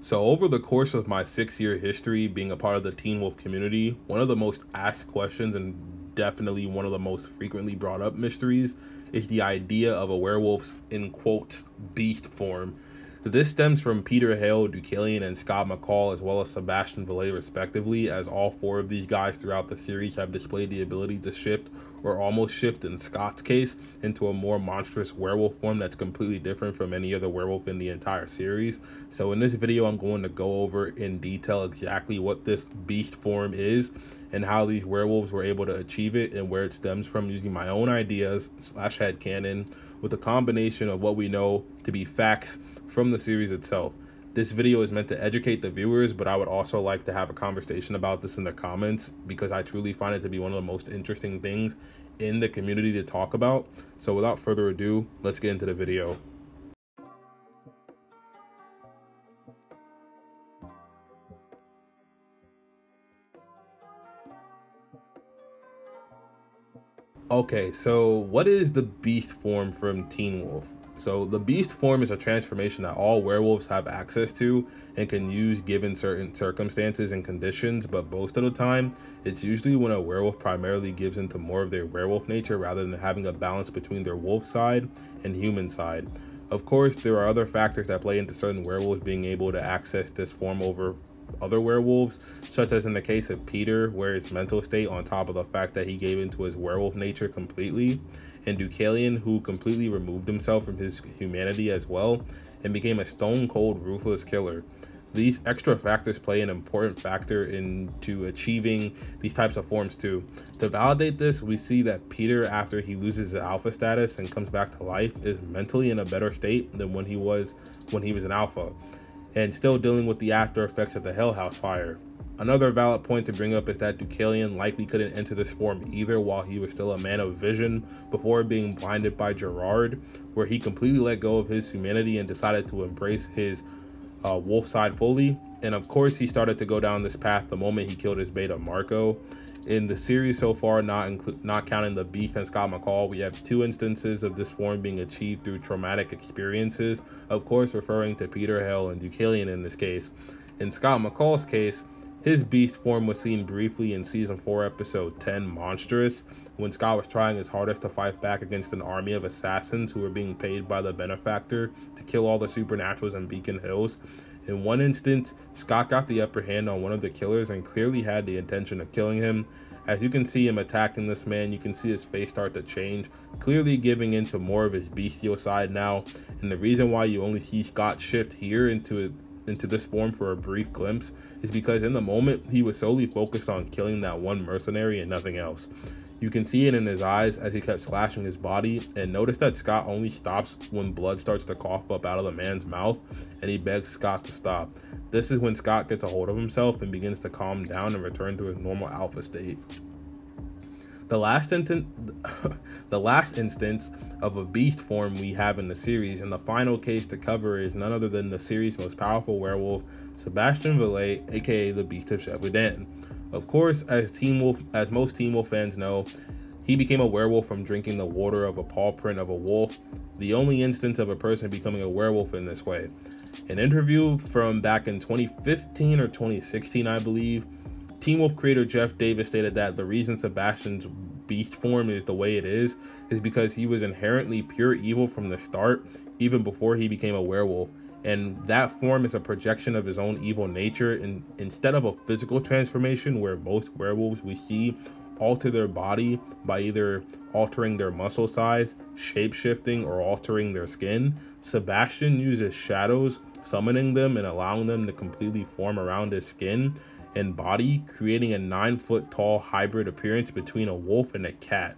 So over the course of my 6-year history being a part of the Teen Wolf community, one of the most asked questions and definitely one of the most frequently brought up mysteries is the idea of a werewolf's, in quotes, beast form. This stems from Peter Hale, Deucalion, and Scott McCall, as well as Sebastian Vallet, respectively, as all four of these guys throughout the series have displayed the ability to shift, or almost shift in Scott's case, into a more monstrous werewolf form that's completely different from any other werewolf in the entire series. So in this video, I'm going to go over in detail exactly what this beast form is and how these werewolves were able to achieve it and where it stems from, using my own ideas / headcanon with a combination of what we know to be facts from the series itself. This video is meant to educate the viewers, but I would also like to have a conversation about this in the comments because I truly find it to be one of the most interesting things in the community to talk about. So without further ado, let's get into the video. Okay, so what is the beast form from Teen Wolf? So the beast form is a transformation that all werewolves have access to and can use given certain circumstances and conditions, but most of the time it's usually when a werewolf primarily gives into more of their werewolf nature rather than having a balance between their wolf side and human side. Of course, there are other factors that play into certain werewolves being able to access this form over other werewolves, such as in the case of Peter, where his mental state, on top of the fact that he gave into his werewolf nature completely, and Deucalion, who completely removed himself from his humanity as well and became a stone cold ruthless killer. These extra factors play an important factor into achieving these types of forms too. To validate this, we see that Peter, after he loses his alpha status and comes back to life, is mentally in a better state than when he was an alpha, and still dealing with the after effects of the Hell House fire. Another valid point to bring up is that Deucalion likely couldn't enter this form either while he was still a man of vision before being blinded by Gerard, where he completely let go of his humanity and decided to embrace his wolf side fully. And of course, he started to go down this path the moment he killed his beta Marco. In the series so far, not counting the Beast and Scott McCall, we have 2 instances of this form being achieved through traumatic experiences, of course referring to Peter Hale and Deucalion in this case. In Scott McCall's case, his beast form was seen briefly in season 4 episode 10, Monstrous, when Scott was trying his hardest to fight back against an army of assassins who were being paid by the benefactor to kill all the supernaturals in Beacon Hills. In one instance, Scott got the upper hand on one of the killers and clearly had the intention of killing him. As you can see him attacking this man, you can see his face start to change, clearly giving into more of his bestial side now. And the reason why you only see Scott shift here into this form for a brief glimpse is because in the moment he was solely focused on killing that one mercenary and nothing else. You can see it in his eyes as he kept slashing his body, and notice that Scott only stops when blood starts to cough up out of the man's mouth and he begs Scott to stop. This is when Scott gets a hold of himself and begins to calm down and return to his normal alpha state. The last instance of a beast form we have in the series, and the final case to cover, is none other than the series' most powerful werewolf, Sebastian Vallet, aka the Beast of Gévaudan. Of course, as most Teen Wolf fans know, he became a werewolf from drinking the water of a paw print of a wolf, the only instance of a person becoming a werewolf in this way. An interview from back in 2015 or 2016, I believe, Teen Wolf creator Jeff Davis stated that the reason Sebastian's beast form is the way it is because he was inherently pure evil from the start, even before he became a werewolf. And that form is a projection of his own evil nature, and instead of a physical transformation where most werewolves we see alter their body by either altering their muscle size, shape-shifting, or altering their skin, Sebastian uses shadows, summoning them and allowing them to completely form around his skin and body, creating a 9-foot tall hybrid appearance between a wolf and a cat.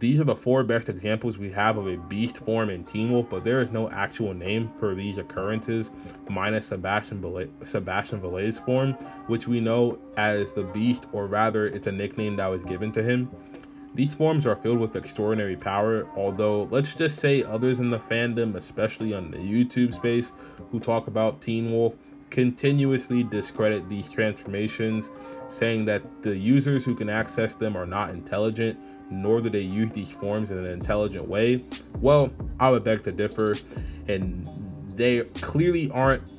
These are the 4 best examples we have of a beast form in Teen Wolf, but there is no actual name for these occurrences minus Sebastian Vallet's form, which we know as the Beast, or rather it's a nickname that was given to him. These forms are filled with extraordinary power, although let's just say others in the fandom, especially on the YouTube space, who talk about Teen Wolf, continuously discredit these transformations, saying that the users who can access them are not intelligent, nor do they use these forms in an intelligent way. Well, I would beg to differ, and they clearly aren't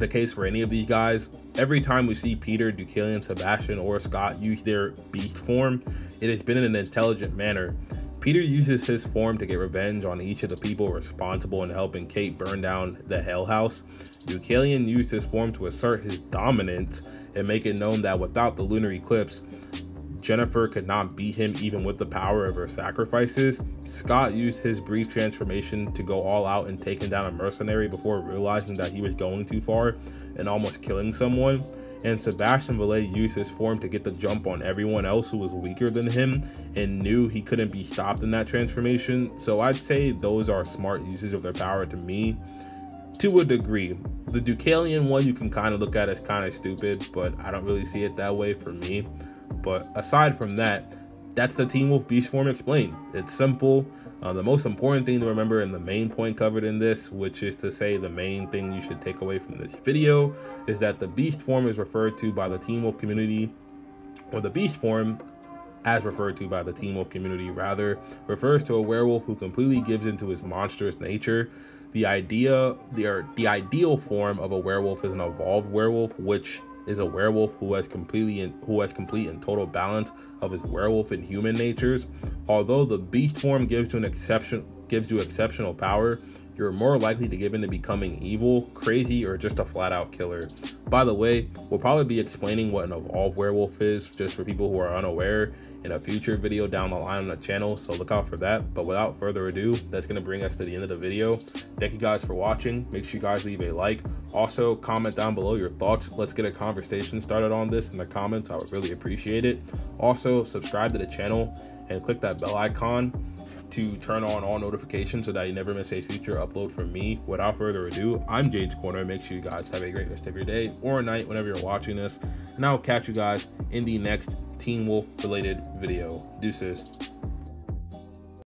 the case for any of these guys. Every time we see Peter, Deucalion, Sebastian, or Scott use their beast form, it has been in an intelligent manner. Peter uses his form to get revenge on each of the people responsible in helping Kate burn down the Hell House. Deucalion used his form to assert his dominance and make it known that without the lunar eclipse, Jennifer could not beat him even with the power of her sacrifices. Scott used his brief transformation to go all out and taking down a mercenary before realizing that he was going too far and almost killing someone. And Sebastian Vallet used his form to get the jump on everyone else who was weaker than him and knew he couldn't be stopped in that transformation. So I'd say those are smart uses of their power to me, to a degree. The Deucalion one you can kind of look at as kind of stupid, but I don't really see it that way for me. But aside from that, that's the Teen Wolf Beast form explained. It's simple. The most important thing to remember, and the main point covered in this, which is to say the main thing you should take away from this video, is that the Beast form is referred to by the Teen Wolf community, or the Beast form, as referred to by the Teen Wolf community rather, refers to a werewolf who completely gives into his monstrous nature. The ideal form of a werewolf is an evolved werewolf, which is a werewolf who has complete and total balance of his werewolf and human natures. Although the beast form gives you exceptional power, you're more likely to give in to becoming evil, crazy, or just a flat-out killer. By the way, we'll probably be explaining what an evolved werewolf is, just for people who are unaware, in a future video down the line on the channel, so look out for that. But without further ado, that's going to bring us to the end of the video. Thank you guys for watching. Make sure you guys leave a like. Also, comment down below your thoughts. Let's get a conversation started on this in the comments. I would really appreciate it. Also, subscribe to the channel and click that bell icon to turn on all notifications so that you never miss a future upload from me. Without further ado, I'm Jade's Corner. Make sure you guys have a great rest of your day or night whenever you're watching this, and I'll catch you guys in the next Teen Wolf related video. Deuces.